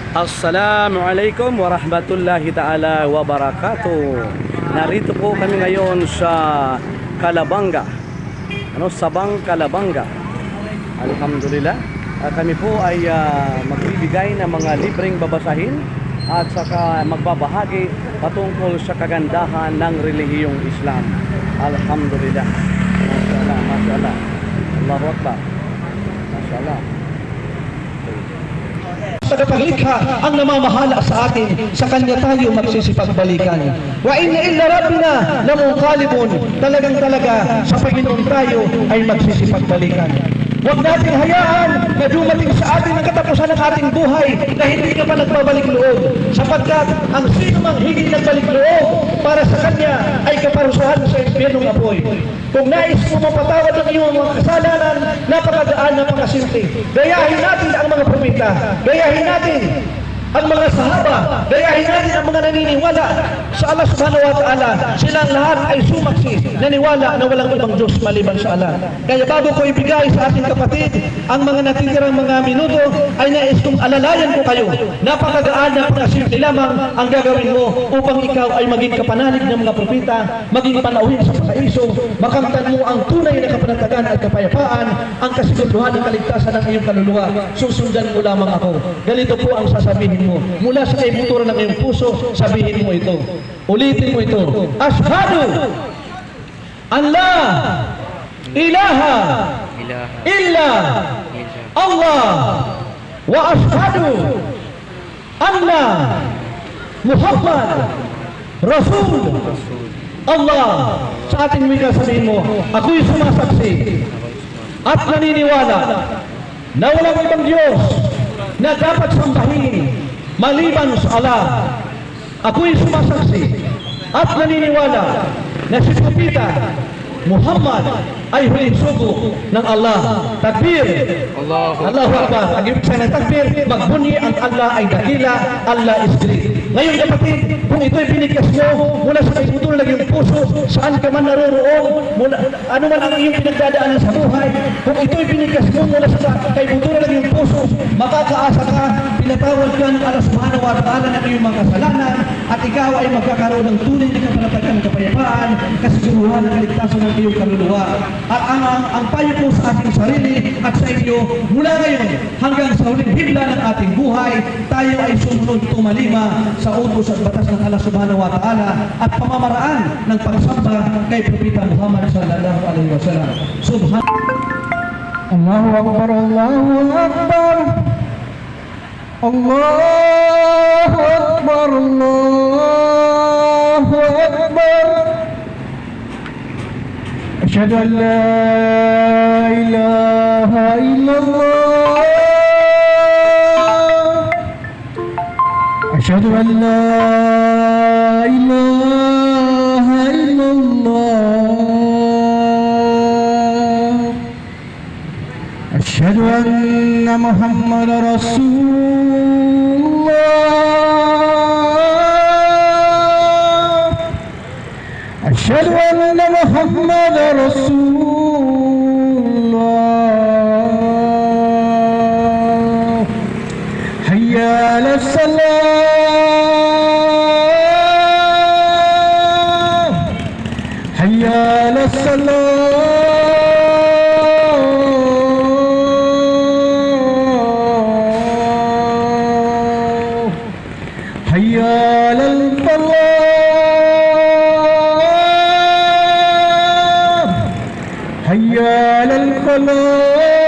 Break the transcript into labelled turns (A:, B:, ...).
A: Assalamualaikum warahmatullahi ta'ala wabarakatuh. Narito po kami ngayon sa Calabanga, Sabang Calabanga. Alhamdulillah, kami po ay magbibigay ng mga libreng babasahin at saka magbabahagi patungkol sa kagandahan ng relihiyong Islam. Alhamdulillah. Masyaallah, masyaallah. Allahu Akbar. Masyaallah.
B: Tagapaglikha ang namamahala sa atin, sa Kanya tayo magsisipagbalikan. Wa inna illa rabbina lamunqalibun, talaga sa Panginoon tayo ay magsisipagbalikan. Huwag natin hayaan na dumating sa atin ang katapusan ng ating buhay na hindi ka pa nagbabalik loob, sapagkat ang sino mang hindi nagbalik loob para sa Kanya ay kaparusahan sa impyernong apoy. Kung nais mo mapatawad ang iyong mga kasalanan, napakadaan, napakasimple. Gayahin natin ang mga propeta, gayahin natin ang mga sahaba, gayahin natin ang mga naniniwala sa Allah subhanahu wa ta'ala. Silang lahat ay sumaksi, naniwala na walang ibang Diyos maliban sa Allah. Kaya bago ko ibigay sa ating kapatid ang mga natitirang mga minuto, ay nais kong alalayan ko kayo. Napakagaan, napakasimple lamang ang gagawin mo upang ikaw ay maging kapanalig ng mga propeta, maging panauhin sa paraiso, makamtan mo ang tunay na kapanatagan at kapayapaan, ang kasiguraduhan ng kaligtasan ng iyong kaluluwa. Susundan mo lamang ako. Ganito po ang sasabihin mo. Mula sa kaibuturan ng iyong puso, sabihin mo ito. Ulitin mo ito. Ashhadu an la ilaha illa Allah wa ashhadu anna Muhammad Rasul Allah. Sa ating wika sabihin mo, ako'y sumasaksi at naniniwala na walang ibang Diyos na dapat sambahin maliban sa Allah. Ako'y sumasaksi at naniniwala na si Propeta Muhammad ay huling sugo ng Allah. Takbir! Allahu Akbar. Ang ibig sabihin ng takbir, magbunyi ang Allah ay dakila, Allah is great. Ngayon kapatid, kung ito'y binigkas mo mula sa kaibuturan ng iyong puso, saan ka man naroroon, ano man ang iyong pinagdadaanan sa buhay, kung ito'y binigkas mo mula sa kaibuturan ng iyong puso, makakaasa ka, pinatawad ka ng Allah subhanahu wa ta'ala ng iyong mga kasalanan, at ikaw ay magkakaroon ng tunay na kapanatagan ng kapayapaan, kasiguruhan ng kaligtasan ng iyong kaluluwa. At ang payo po sa ating sarili at sa inyo, mula ngayon hanggang sa huling himla ng ating buhay, tayo ay sumunod tumalima sa utos at batas ng Allah subhanahu wa ta'ala at pamamaraan ng pagsamba kay Propeta Muhammad sallallahu alaihi wasallam.
C: Allahu Akbar, Allahu Akbar, Allahu Akbar, Allahu Akbar. Asyhadu an la ilaha illallah, asyhadu an la ilaha illallah, asyhadu anna Muhammadar Rasulullah, asyhadu anna Muhammadar Rasulullah. Hayya 'alas salah, hayya 'alas salah, hayya 'alal falah, hayya 'alal falah.